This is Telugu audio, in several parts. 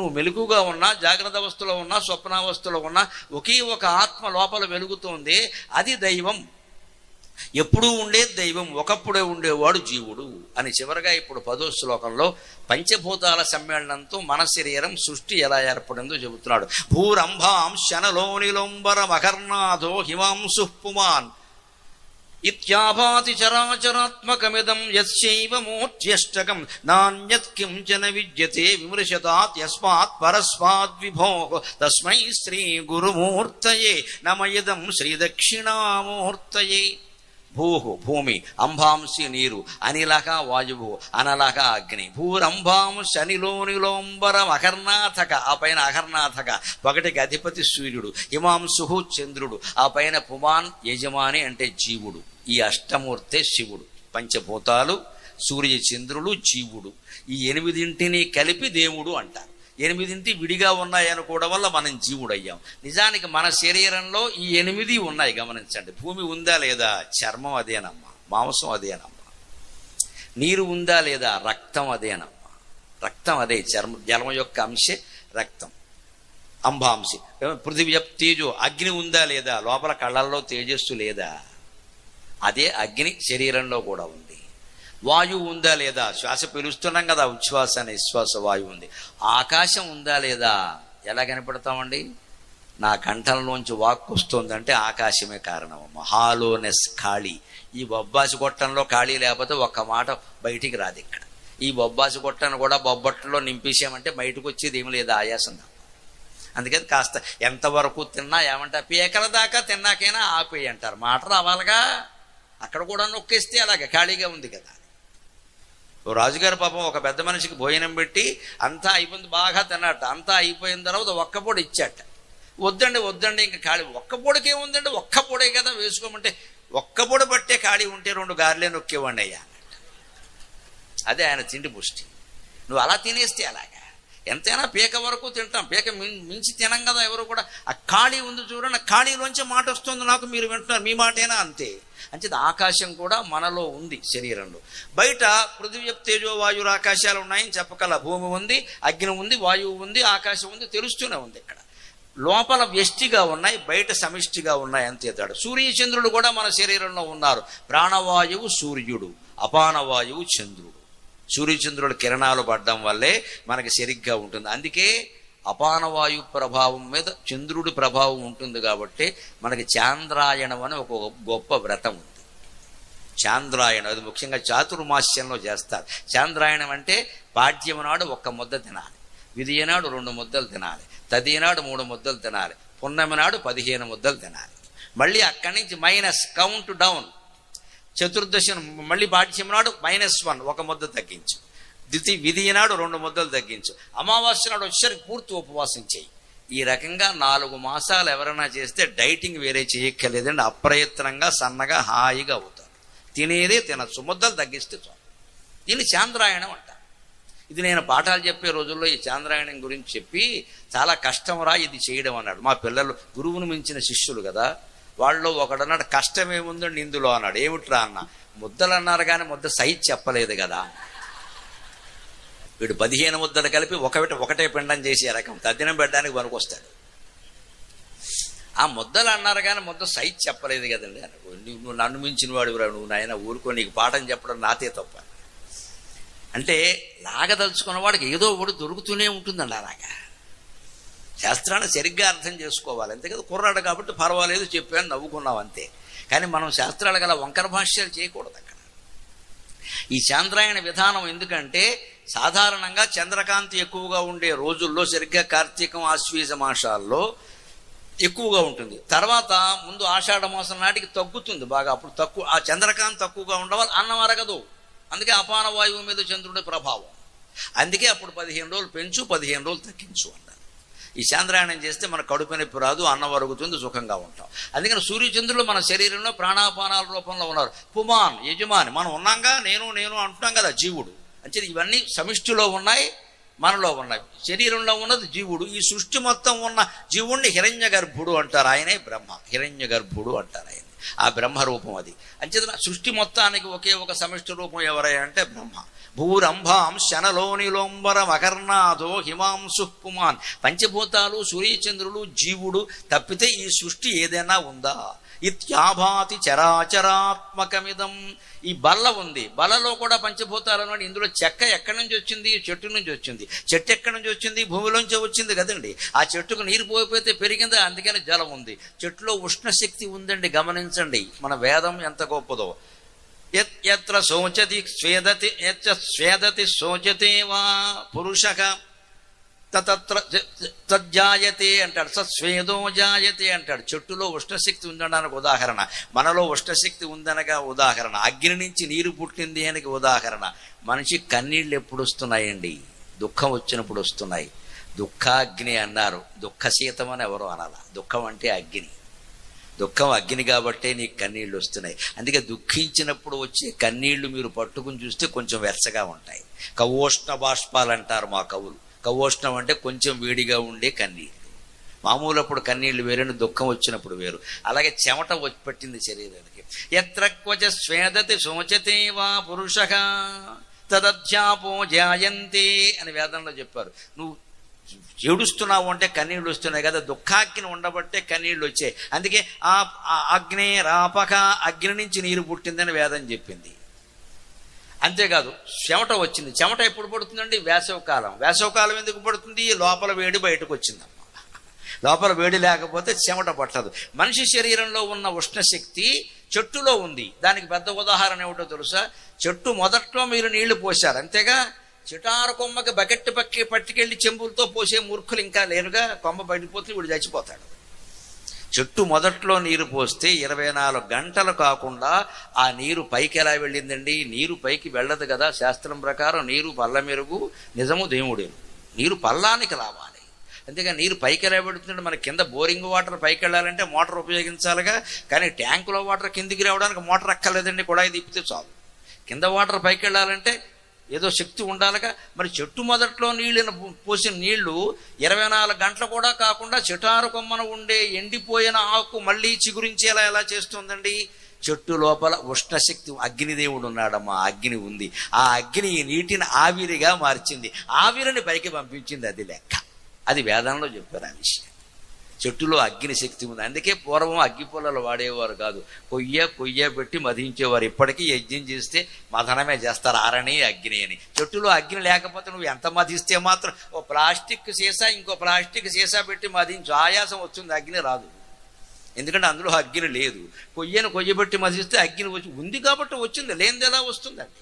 నువ్వు మెలకుగా ఉన్నా, జాగ్రత్త అవస్థలో ఉన్నా, స్వప్నావస్థలో ఉన్నా ఒకే ఒక ఆత్మ లోపల వెలుగుతోంది. అది దైవం. ఎప్పుడూ ఉండేది దైవం, ఒకప్పుడే ఉండేవాడు జీవుడు అని చివరగా ఇప్పుడు 10వ శ్లోకంలో పంచభూతాల సమ్మేళనంతో మన శరీరం సృష్టి ఎలా ఏర్పడిందో చెబుతున్నాడు. భూరంభాం శనలోనిలోంబర మకర్నాథో హిమాంసు పుమాన్ ఇత్యాభాతి చరాచరాత్మకమిదం యస్యైవ మూర్ధ్యష్టకం నాన్యత్ కించన విద్యతే విమృశతాత్ యస్మాత్ పరస్మాద్ విభోః తస్మై శ్రీ గురుమూర్తయే నమ ఇదం శ్రీ దక్షిణామూర్తయే. భూహు భూమి, అంబాంసి నీరు, అనిలక వాయువు, అనలక అగ్ని. భూరంభాంశ అనిలోనిలోంబరం అకర్నాథక, ఆ పైన అకర్నాథక, ఒకటికి అధిపతి సూర్యుడు. హిమాంశు చంద్రుడు, ఆ పైన పుమాన్ యజమాని అంటే జీవుడు. ఈ అష్టమూర్తే శివుడు. పంచభూతాలు, సూర్య చంద్రుడు, జీవుడు, ఈ 8 కలిపి దేవుడు అంటారు. 8 విడిగా ఉన్నాయనుకోవడం వల్ల మనం జీవుడయ్యాం. నిజానికి మన శరీరంలో ఈ 8 ఉన్నాయి, గమనించండి. భూమి ఉందా లేదా? చర్మం అదేనమ్మా, మాంసం అదేనమ్మా. నీరు ఉందా లేదా? రక్తం అదేనమ్మా, రక్తం అదే. జలం యొక్క అంశే రక్తం. అంబాంశి పృథివీ తేజో, అగ్ని ఉందా లేదా? లోపల కళ్ళల్లో తేజస్సు లేదా? అదే అగ్ని శరీరంలో కూడా ఉంది. వాయువు ఉందా లేదా? శ్వాస పీలుస్తున్నాం కదా, ఉచ్ఛ్వాస నిశ్వాస వాయువు ఉంది. ఆకాశం ఉందా లేదా? ఎలా కనిపెడతామండి? నా కంఠంలోంచి వాక్కు వస్తుందంటే ఆకాశమే కారణం. హాలోనెస్, ఖాళీ. ఈ బొబ్బాసి గొట్టంలో ఖాళీ లేకపోతే ఒక్క మాట బయటికి రాదు. ఇక్కడ ఈ బొబ్బాసి గొట్టను కూడా బొబ్బట్లో నింపేసామంటే బయటకు వచ్చేది ఏమి లేదు, ఆయాసం తప్ప. అందుకని కాస్త ఎంతవరకు తిన్నా ఏమంటారు, పీకల దాకా తిన్నాకైనా ఆపేయి అంటారు. మాట రావాలిగా. అక్కడ కూడా నొక్కేస్తే అలాగే ఖాళీగా ఉంది కదా. ఓ రాజుగారు పాపం ఒక పెద్ద మనిషికి భోజనం పెట్టి అంతా అయిపోయింది, బాగా తిన్నట్ట. అంతా అయిపోయిన తర్వాత ఒక్కపొడి ఇచ్చాట. వద్దండి వద్దండి, ఇంకా ఖాళీ. ఒక్కపొడికి ఏముందండి, ఒక్కపొడే కదా వేసుకోమంటే. ఒక్కపొడి పట్టే ఖాళీ ఉంటే 2 గారెలే నొక్కేవాడిని అయ్యా అన్నట్టు. అదే ఆయన తిండి పుష్టి. నువ్వు అలా తినేస్తే అలాగా. ఎంతైనా పీక వరకు తింటాం, పీక మించి తినం కదా ఎవరు కూడా. ఆ ఖాళీ ఉంది చూడండి, ఆ ఖాళీలోంచి మాట వస్తుంది నాకు, మీరు వింటున్నారు, మీ మాటేనా? అంతే. అంచేది ఆకాశం కూడా మనలో ఉంది, శరీరంలో. బయట పృథివీ తేజో వాయువు ఆకాశాలు ఉన్నాయని చెప్పగల. భూమి ఉంది, అగ్ని ఉంది, వాయువు ఉంది, ఆకాశం ఉంది, తెలుస్తూనే ఉంది. ఇక్కడ లోపల వ్యష్టిగా ఉన్నాయి, బయట సమిష్టిగా ఉన్నాయి, అంతే తేడా. సూర్యచంద్రుడు కూడా మన శరీరంలో ఉన్నారు. ప్రాణవాయువు సూర్యుడు, అపానవాయువు చంద్రుడు. సూర్యచంద్రుల కిరణాలు పడడం వల్లే మనకి సరిగ్గా ఉంటుంది. అందుకే అపానవాయు ప్రభావం మీద చంద్రుడి ప్రభావం ఉంటుంది కాబట్టి మనకి చాంద్రాయణం అని ఒక గొప్ప వ్రతం ఉంది. చాంద్రాయణం అది ముఖ్యంగా చాతుర్మాస్యంలో చేస్తారు. చాంద్రాయణం అంటే పాడ్యము నాడు 1 ముద్ద తినాలి, విధియ నాడు 2 ముద్దలు తినాలి, తదియ నాడు 3 ముద్దలు తినాలి, పున్నమి నాడు 15 ముద్దలు తినాలి. మళ్ళీ అక్కడి నుంచి మైనస్ కౌంట్ డౌన్. చతుర్దశి మళ్ళీ పాడ్యం నాడు -1 1 ముద్ద తగ్గించు, విధియ నాడు 2 ముద్దలు తగ్గించు, అమావాస్య నాడు వచ్చేసరికి పూర్తి ఉపవాసం చేయి. ఈ రకంగా 4 మాసాలు ఎవరైనా చేస్తే డైటింగ్ వేరే చేయక్కర్లేదండి. అప్రయత్నంగా సన్నగా హాయిగా అవుతారు. తినేదే తినచ్చు, ముద్దలు తగ్గిస్తే చాలు. దీన్ని చాంద్రాయణం అంటారు. ఇది నేను పాఠాలు చెప్పే రోజుల్లో ఈ చాంద్రాయణం గురించి చెప్పి చాలా కష్టంరా ఇది చేయడం అన్నాడు. మా పిల్లలు గురువును మించిన శిష్యులు కదా, వాళ్ళు ఒకడన్నాడు కష్టమేముందండి ఇందులో అన్నాడు. ఏమిట్రా అన్న, ముద్దలు అన్నారు కానీ ముద్ద సైజ్ చెప్పలేదు కదా. వీడు 15 ముద్దలు కలిపి ఒకటే పిండం చేసే రకం, తద్దినం పెట్టడానికి పనికొస్తాడు. ఆ ముద్దలు అన్నారు కానీ ముద్ద సైజ్ చెప్పలేదు కదండి అన్నాడు. నువ్వు నన్ను మించిన వాడు, నువ్వు నాయన ఊరుకో, నీకు పాఠం చెప్పడం నాతే తప్ప అంటే. లాగదలుచుకున్న వాడికి ఏదో ఒకటి దొరుకుతూనే ఉంటుందండి. అలాగా శాస్త్రాన్ని సరిగ్గా అర్థం చేసుకోవాలి. అంతే కదా, కుర్రాడు కాబట్టి పర్వాలేదు చెప్పాను నవ్వుకున్నాం అంతే. కానీ మనం శాస్త్రాలు గల వంకర భాష్యాలు చేయకూడదు అక్కడ. ఈ చాంద్రాయణ విధానం ఎందుకంటే సాధారణంగా చంద్రకాంతి ఎక్కువగా ఉండే రోజుల్లో, సరిగ్గా కార్తీకం ఆశ్వీజ మాసాల్లో ఎక్కువగా ఉంటుంది. తర్వాత ముందు ఆషాఢ మాసం నాటికి తగ్గుతుంది బాగా. అప్పుడు తక్కువ, ఆ చంద్రకాంతి తక్కువగా ఉండవాలి, అన్నం అరగదు. అందుకే అపాన వాయువు మీద చంద్రుడి ప్రభావం. అందుకే అప్పుడు 15 రోజులు పెంచు, 15 రోజులు తగ్గించు అన్నారు. ఈ చాంద్రాయణం చేస్తే మన కడుపు నొప్పి రాదు, అన్నం అరుగుతుంది, సుఖంగా ఉంటాం. అందుకని సూర్యచంద్రులు మన శరీరంలో ప్రాణాపానాల రూపంలో ఉన్నారు. పుమాన్ యజమాని, మనం ఉన్నాంగా, నేను అంటున్నాం కదా, జీవుడు. అంటే ఇవన్నీ సమిష్టిలో ఉన్నాయి, మనలో ఉన్నాయి. శరీరంలో ఉన్నది జీవుడు. ఈ సృష్టి మొత్తం ఉన్న జీవుణ్ణి హిరణ్య గర్భుడు అంటారు. ఆయనే బ్రహ్మ, హిరణ్య గర్భుడు అంటారు ఆయన. ఆ బ్రహ్మరూపం అది. అంచేతన సృష్టి మొత్తానికి ఒకే ఒక సమిష్టి రూపం ఎవరయ్యా అంటే బ్రహ్మ. భూరంభాం శనలోనిలోంబరం అకర్ణాదో హిమాంశు పుమాన్. పంచభూతాలు, సూర్యచంద్రులు, జీవుడు తప్పితే ఈ సృష్టి ఏదైనా ఉందా? ఇత్యాభాతి చరాచరాత్మకమిదం. ఈ బల్ల ఉంది, బల్లలో కూడా పంచభూతాలు అన్నాడు. ఇందులో చెక్క ఎక్కడి నుంచి వచ్చింది? చెట్టు నుంచి వచ్చింది. చెట్టు ఎక్కడి నుంచి వచ్చింది? భూమిలోంచి వచ్చింది కదండి. ఆ చెట్టుకు నీరు పోయిపోతే పెరిగింది, అందుకని జలం ఉంది. చెట్టులో ఉష్ణశక్తి ఉందండి, గమనించండి మన వేదం ఎంత గొప్పదో. యత్ర శోచతి స్వేదతి స్వేదతి శోచతే వా పురుషః తత్ర తజ్జాయతే అంటాడు. సస్వేదో జాయతే అంటాడు. చెట్టులో ఉష్ణశక్తి ఉందనడానికి ఉదాహరణ, మనలో ఉష్ణశక్తి ఉందనగా ఉదాహరణ, అగ్ని నుంచి నీరు పుట్టింది అని ఉదాహరణ. మనిషి కన్నీళ్ళు ఎప్పుడు వస్తున్నాయండి? దుఃఖం వచ్చినప్పుడు వస్తున్నాయి. దుఃఖాగ్ని అన్నారు, దుఃఖశీతం అని ఎవరో అనాల. దుఃఖం అంటే అగ్ని, దుఃఖం అగ్ని కాబట్టే నీకు కన్నీళ్లు వస్తున్నాయి. అందుకే దుఃఖించినప్పుడు వచ్చే కన్నీళ్లు మీరు పట్టుకుని చూస్తే కొంచెం వెచ్చగా ఉంటాయి. కవోష్ణ బాష్పాలు అంటారు మా కవులు. కవోష్ణం అంటే కొంచెం వేడిగా ఉండే కన్నీళ్లు. మామూలు అప్పుడు కన్నీళ్లు వేరేను, దుఃఖం వచ్చినప్పుడు వేరు. అలాగే చెమట పట్టింది శరీరానికి. ఎత్ర క్వచ స్వేదతి శోచతే వా పురుషః తదధ్యాపో జాయంతే అని వేదంలో చెప్పారు. నువ్వు ఏడుస్తున్నావు అంటే కన్నీళ్ళు వస్తున్నాయి కదా, దుఃఖాగ్ని ఉండబట్టే కన్నీళ్ళు వచ్చాయి. అందుకే ఆ అగ్నే రాపక, అగ్ని నుంచి నీరు పుట్టిందని వేదం చెప్పింది. అంతేకాదు చెమట వచ్చింది. చెమట ఎప్పుడు పడుతుందండి? వేసవకాలం. వేసవకాలం ఎందుకు పడుతుంది? లోపల వేడి బయటకు వచ్చిందమ్మా. లోపల వేడి లేకపోతే చెమట పట్టదు. మనిషి శరీరంలో ఉన్న ఉష్ణశక్తి చెట్టులో ఉంది. దానికి పెద్ద ఉదాహరణ ఏమిటో తెలుసా? చెట్టు మొదట్లో మీరు నీళ్లు పోశారు అంతేగా, చిటారు కొమ్మకి బకెట్ పట్టుకెళ్ళి చెంబులతో పోసే మూర్ఖులు ఇంకా లేరుగా. కొమ్మ బయటపోతే వీడు చచ్చిపోతాడు. చెట్టు మొదట్లో నీరు పోస్తే 24 గంటలు కాకుండా ఆ నీరు పైకి ఎలా వెళ్ళిందండి? నీరు పైకి వెళ్ళదు కదా. శాస్త్రం ప్రకారం నీరు పల్ల మెరుగు, నిజము దేవుడేను. నీరు పల్లానికి రావాలి. అంతేగా నీరు పైకి ఎలా పెడుతుందంటే, మన కింద బోరింగ్ వాటర్ పైకి వెళ్ళాలంటే మోటార్ ఉపయోగించాలిగా. కానీ ట్యాంకులో వాటర్ కిందికి రావడానికి మోటార్ అక్కర్లేదండి, కుళాయి తిప్పితే చాలు. కింద వాటర్ పైకి వెళ్ళాలంటే ఏదో శక్తి ఉండాలిగా. మరి చెట్టు మొదట్లో నీళ్ళని పోసిన నీళ్లు 24 గంటలు కూడా కాకుండా చిటారు కొమ్మన ఉండే ఎండిపోయిన ఆకు మళ్ళీ చిగురించేలా ఎలా చేస్తుందండి? చెట్టు లోపల ఉష్ణశక్తి, అగ్నిదేవుడు ఉన్నాడమ్మా. అగ్ని ఉంది. ఆ అగ్ని ఈ నీటిని ఆవిరిగా మార్చింది, ఆవిరిని పైకి పంపించింది. అది లెక్క. అది వేదంలో చెప్పారు ఆ విషయం. చెట్టులో అగ్ని శక్తి ఉంది. అందుకే పూర్వం అగ్గి పొలాలు వాడేవారు కాదు, కొయ్య పెట్టి మధించేవారు. ఇప్పటికీ యజ్ఞం చేస్తే మదనమే చేస్తారు, ఆరణి అగ్ని అని. చెట్టులో అగ్ని లేకపోతే నువ్వు ఎంత మధిస్తే మాత్రం ఓ ప్లాస్టిక్ సీసా ఇంకో ప్లాస్టిక్ సీసా పెట్టి మధించు, ఆయాసం వస్తుంది, అగ్ని రాదు. ఎందుకంటే అందులో అగ్ని లేదు. కొయ్యబెట్టి మధిస్తే అగ్ని ఉంది కాబట్టి వచ్చింది, లేనిది ఎలా వస్తుందండి?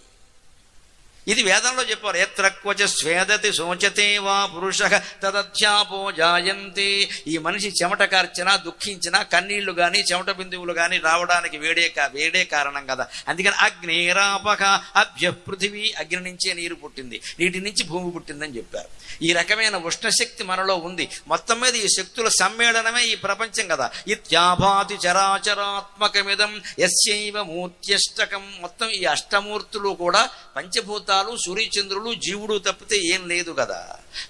ఇది వేదంలో చెప్పారు. ఎత్ర క్వచ స్వేదతి శోచతే వా పురుషః తదధ్యాపో జాయంతే. ఈ మనిషి చెమట కార్చినా, దుఃఖించినా కన్నీళ్లు గాని చెమట బిందువులు గాని రావడానికి వేడే కారణం కదా. అందుకని అగ్నేరాపక అభ్య పృథివీ, అగ్ని నుంచే నీరు పుట్టింది, నీటి నుంచి భూమి పుట్టిందని చెప్పారు. ఈ రకమైన ఉష్ణశక్తి మనలో ఉంది. మొత్తం మీద ఈ శక్తుల సమ్మేళనమే ఈ ప్రపంచం కదా. ఇత్యాభాతి చరాచరాత్మకమిదం యస్యైవ మూర్త్యష్టకం. మొత్తం ఈ అష్టమూర్తులు కూడా పంచభూతాలు, సూర్యచంద్రులు, జీవుడు తప్పితే ఏం లేదు కదా.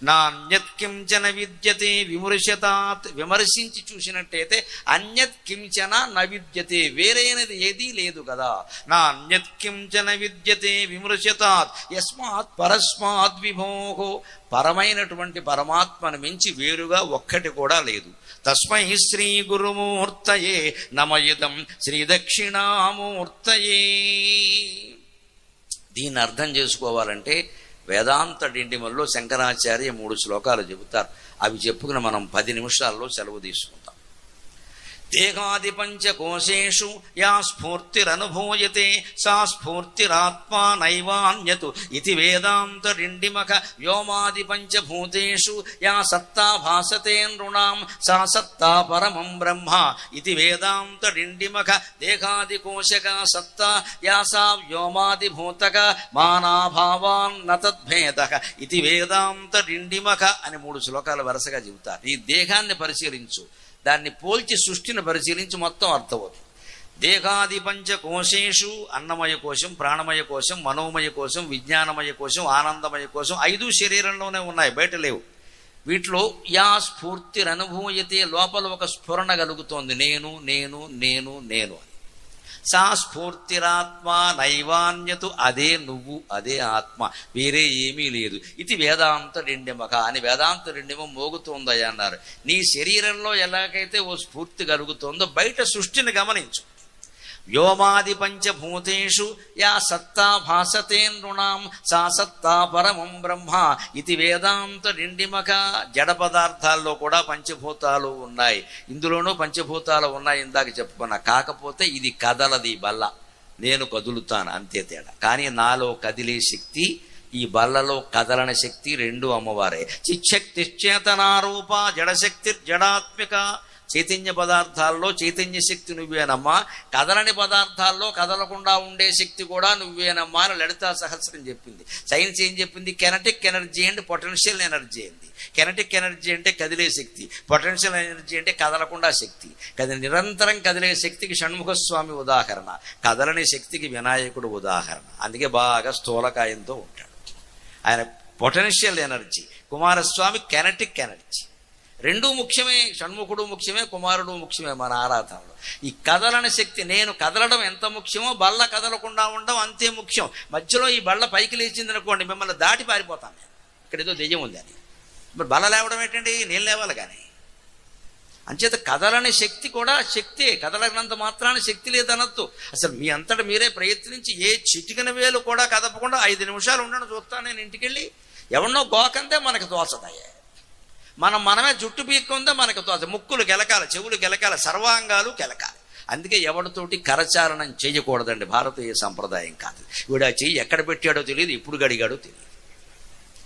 నాన్యత్ కించన విద్యతే విమర్శతాత్. విమర్శించి చూసినట్టయితే అన్యత్ కించన న విద్యతే, వేరైనది ఏదీ లేదు కదా. నాన్యత్ కించన విద్యతే విమర్శతాత్ యస్మాత్ పరస్మాత్ విభోహో. పరమైనటువంటి పరమాత్మను మించి వేరుగా ఒక్కటి కూడా లేదు. తస్మై శ్రీ గురుమూర్తయే నమయుదం శ్రీ దక్షిణామూర్తయే. దీన్ని అర్థం చేసుకోవాలంటే వేదాంత డిండిమల్లో శంకరాచార్య 3 శ్లోకాలు చెబుతారు. అవి చెప్పుకుని మనం 10 నిమిషాల్లో సెలవు తీసుకుంటాం. దేహాది పంచకోశేషు యా స్ఫూర్తిరనుభూయతే సా స్ఫూర్తిరాత్మా నైవాన్యతు ఇతి వేదాంత డిండిమఖ. వ్యోమాది పంచభూతేషు యా సత్తా భాసతే నృణాం సా సత్తా పరమం బ్రహ్మ ఇతి వేదాంత డిండిమఖ. దేహాది కోశక సత్తా యా సా వ్యోమాది భూతక మానాభావాన్ నతద్భేదః ఇతి వేదాంత డిండిమఖ అని 3 శ్లోకాలు వరుసగా చెబుతారు. ఈ దేహాన్ని పరిశీలించు, దాన్ని పోల్చి సృష్టిని పరిశీలించి మొత్తం అర్థమవుతుంది. దేహాది పంచకోశేషు, అన్నమయ కోశం, ప్రాణమయ కోశం, మనోమయ కోశం, విజ్ఞానమయ కోశం, ఆనందమయ కోశం, 5 శరీరంలోనే ఉన్నాయి, బయట లేవు. వీటిలో యా స్ఫూర్తిరనుభూయతే, లోపల ఒక స్ఫురణ కలుగుతోంది, నేను నేను నేను నేను అని. సా స్ఫూర్తిరాత్మ నైవాన్యతు, అదే నువ్వు, అదే ఆత్మ, వేరే ఏమీ లేదు. ఇది వేదాంత డిండిమక అని వేదాంత డిండిమం మోగుతోందయ్యా అన్నారు. నీ శరీరంలో ఎలాగైతే ఓ స్ఫూర్తి కలుగుతోందో బయట సృష్టిని గమనించు. వ్యోమాది పంచభూతేషు యా సత్తా భాసతే నృణాం సా సత్తా పరమం బ్రహ్మ ఇది వేదాంత డిండిమక. జడ పదార్థాల్లో కూడా పంచభూతాలు ఉన్నాయి, ఇందులోనూ పంచభూతాలు ఉన్నాయి, ఇందాక చెప్పుకున్నా. కాకపోతే ఇది కదలది బల్ల, నేను కదులుతాను అంతే తేడా. కానీ నాలో కదిలే శక్తి, ఈ బల్లలో కదలని శక్తి రెండు అమ్మవారే. చిచ్చక్తిశ్చేతనారూప జడశక్తి జడాత్మిక. చైతన్య పదార్థాల్లో చైతన్య శక్తి నువ్వేనమ్మా, కదలని పదార్థాల్లో కదలకుండా ఉండే శక్తి కూడా నువ్వేనమ్మా అని లలితా సహస్రం చెప్పింది. సైన్స్ ఏం చెప్పింది? Kinetic energy and potential energy అంది. కెనటిక్ ఎనర్జీ అంటే కదిలే శక్తి, పొటెన్షియల్ ఎనర్జీ అంటే కదలకుండా శక్తి. నిరంతరం కదిలే శక్తికి షణ్ముఖస్వామి ఉదాహరణ, కదలని శక్తికి వినాయకుడు ఉదాహరణ. అందుకే బాగా స్థూలకాయంతో ఉంటాడు ఆయన. Potential energy, Kumaraswamy Kinetic energy. రెండూ ముఖ్యమే, షణ్ముఖుడు ముఖ్యమే, కుమారుడు ముఖ్యమే మన ఆరాధనలో. ఈ కదలని శక్తి, నేను కదలడం ఎంత ముఖ్యమో బల్ల కదలకుండా ఉండడం అంతే ముఖ్యం. మధ్యలో ఈ బల్ల పైకి లేచింది అనుకోండి, మిమ్మల్ని దాటి పారిపోతాను నేను, ఇక్కడ ఏదో దెయ్యం ఉంది అని. మరి బల్ల లేవడం ఏంటండి? నేను లేవాలి కానీ. అంచేత కదలని శక్తి కూడా శక్తే, కదలనంత మాత్రాన శక్తి లేదనొద్దు. అసలు మీ అంతటా మీరే ప్రయత్నించి ఏ చిటికిన వేలు కూడా కదపకుండా 5 నిమిషాలు ఉండడం చూస్తాను నేను. ఇంటికెళ్ళి ఎవరినో గోకందే మనకు తోచదయ్యే, మనమే జుట్టు పీక్కుందే మనకు తోచ. ముక్కులు గెలకాలి, చెవులు గెలకాలి, సర్వాంగాలు గెలకాలి. అందుకే ఎవరితోటి కరచారణం చేయకూడదండి, భారతీయ సంప్రదాయం కాదు. వీడు ఆ చెయ్యి ఎక్కడ పెట్టాడో తెలియదు, ఎప్పుడు గడిగాడో తెలియదు.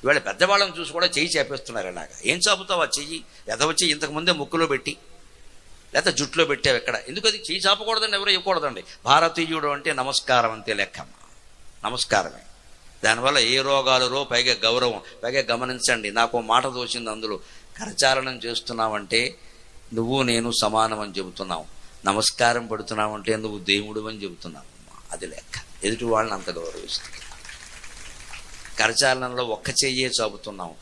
ఇవాళ పెద్దవాళ్ళని చూసి కూడా చెయ్యి చేపేస్తున్నారు. ఇలాగా ఏం చాపుతావు ఆ చెయ్యి? ఎదవచ్చి ఇంతకుముందే ముక్కులో పెట్టి లేకపోతే జుట్టులో పెట్టావు ఎక్కడ? ఎందుకు అది చెయ్యి చాపకూడదండి, ఎవరు ఇవ్వకూడదండి. భారతీయుడు అంటే నమస్కారం అంతే లెక్కమ్మ, నమస్కారమే. దానివల్ల ఏ రోగాలు పైగా గౌరవం. పైగా గమనించండి, నాకు మాట తోచింది అందులో. కరచారణం చేస్తున్నావంటే నువ్వు నేను సమానం అని చెబుతున్నావు, నమస్కారం పెడుతున్నావంటే నువ్వు దేవుడు అని చెబుతున్నావు. అది లెక్క. ఎదుటి వాళ్ళని అంత గౌరవిస్తుంది. కరచాలనంలో ఒక్క చెయ్యే చాపుతున్నాం,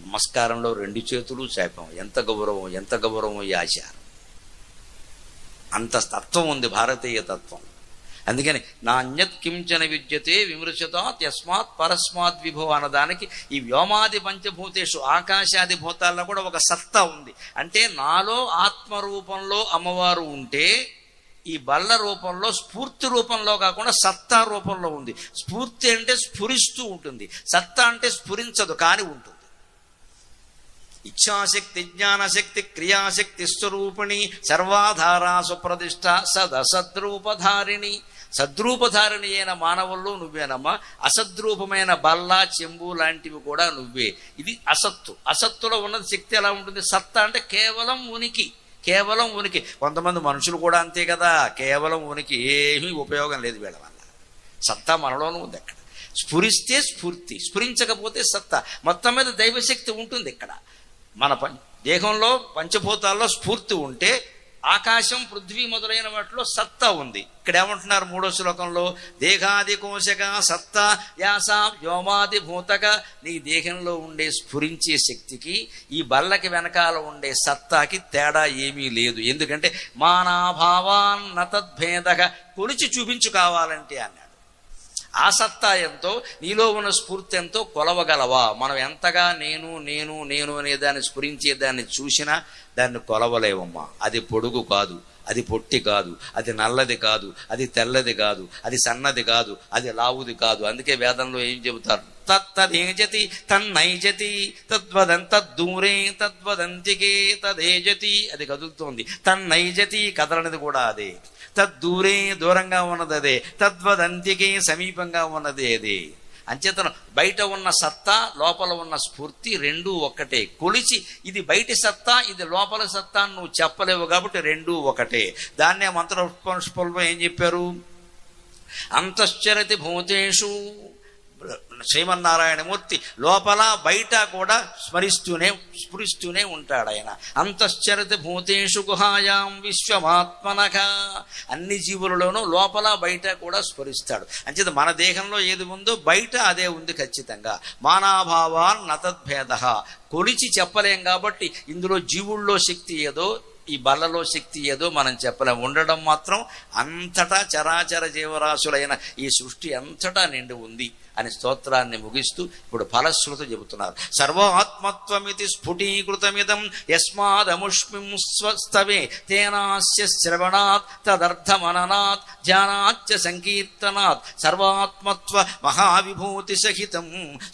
నమస్కారంలో 2 చేతులు చాపాం. ఎంత గౌరవం, ఎంత గౌరవం ఈ ఆచారం. అంత తత్వం ఉంది భారతీయ తత్వం. అందుకని నాణ్యత్ కించన విద్యతే విమృశతాత్ యస్మాత్ పరస్మాత్ విభో అన్నదానికి ఈ వ్యోమాది పంచభూతేషు ఆకాశాది భూతాల్లో కూడా ఒక సత్తా ఉంది. అంటే నాలో ఆత్మరూపంలో అమ్మవారు ఉంటే ఈ బల్ల రూపంలో స్ఫూర్తి రూపంలో కాకుండా సత్తా రూపంలో ఉంది. స్ఫూర్తి అంటే స్ఫురిస్తూ ఉంటుంది, సత్తా అంటే స్ఫురించదు కానీ ఉంటుంది. ఇచ్ఛాశక్తి జ్ఞానశక్తి క్రియాశక్తి స్వరూపిణి సర్వాధారా సుప్రతిష్ఠ సదసద్రూపధారిణి. సద్రూపధారిణి అయిన మానవుల్లో నువ్వేనమ్మా. అసద్రూపమైన బల్ల చెంబు లాంటివి కూడా నువ్వే. ఇది అసత్తు. అసత్తులో ఉన్నది శక్తి ఎలా ఉంటుంది? సత్తా అంటే కేవలం ఉనికి, కేవలం ఉనికి. కొంతమంది మనుషులు కూడా అంతే కదా, కేవలం ఉనికి, ఏమీ ఉపయోగం లేదు వీళ్ళ వల్ల. సత్తా మనలోనూ ఉంది. అక్కడ స్ఫురిస్తే స్ఫూర్తి, స్ఫురించకపోతే సత్తా. మొత్తం మీద దైవశక్తి ఉంటుంది. ఇక్కడ మన దేహంలో పంచభూతాల్లో స్ఫూర్తి ఉంటే ఆకాశం పృథ్వీ మొదలైన వాటిలో సత్తా ఉంది. ఇక్కడ ఏమంటున్నారు 3వ శ్లోకంలో? దేహాది కోశక సత్తా యాసా వ్యోమాది భూతక. నీ దేహంలో ఉండే స్ఫురించే శక్తికి ఈ బల్లకి వెనకాల ఉండే సత్తాకి తేడా ఏమీ లేదు. ఎందుకంటే మానాభావాన్న తద్భేదక. కొలిచి చూపించు కావాలంటే అన్నాడు. ఆ సత్తా ఎంతో, నీలో ఉన్న స్ఫూర్తి ఎంతో కొలవగలవా? మనం ఎంతగా నేను నేను నేను అనే దాన్ని స్ఫురించే దాన్ని చూసినా దాన్ని కొలవలేవమ్మా. అది పొడుగు కాదు, అది పొట్టి కాదు, అది నల్లది కాదు, అది తెల్లది కాదు, అది సన్నది కాదు, అది లావుది కాదు. అందుకే వేదంలో ఏం చెబుతారు? తత్తదేజతి తన్నైజతి తద్వదంతూరే తద్వదంతికే తదేజతి. అది కదులుతోంది. తన్నైజతి కదలనిది కూడా అదే. తద్దూరే దూరంగా ఉన్నది అదే. తద్వదంతికే సమీపంగా ఉన్నది అదే. అంచేతను బయట ఉన్న సత్తా లోపల ఉన్న స్ఫూర్తి రెండూ ఒక్కటే. కొలిచి ఇది బయటి సత్తా, ఇది లోపల సత్తా నువ్వు చెప్పలేవు కాబట్టి రెండూ ఒకటే. దాన్నే మంత్రపుష్పంలో ఏం చెప్పారు? అంతశ్చరతి భూతేషు. శ్రీమన్నారాయణమూర్తి లోపల బయట కూడా స్ఫురిస్తూనే ఉంటాడు ఆయన. అంతశ్చరతి భూతేషు గుహాయాం విశ్వమాత్మనః. అన్ని జీవులలోనూ లోపల బయట కూడా స్ఫురిస్తాడు. అంచేత మన దేహంలో ఏది ఉందో బయట అదే ఉంది ఖచ్చితంగా. మానాభావాన్ నతద్భేద. కొలిచి చెప్పలేం కాబట్టి ఇందులో జీవుల్లో శక్తి ఏదో ఈ బల్లలో శక్తి ఏదో మనం చెప్పలేం. ఉండడం మాత్రం అంతటా చరాచర జీవరాశులైన ఈ సృష్టి అంతటా నిండి ఉంది అని స్తోత్రాన్ని ముగిస్తూ ఇప్పుడు ఫలశ్రుతి చెబుతున్నారు. సర్వాత్మత్వమితి స్ఫుటీకృతమిదం యస్మాదముష్మిం స్వస్తవే తేనాస్య శ్రవణాత్ తదర్థమననాత్ ధ్యానాచ్చ సంకీర్తనాత్ సర్వాత్మత్వ మహావిభూతి సహితం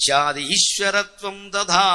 శాది ఈశ్వరత్వం దధా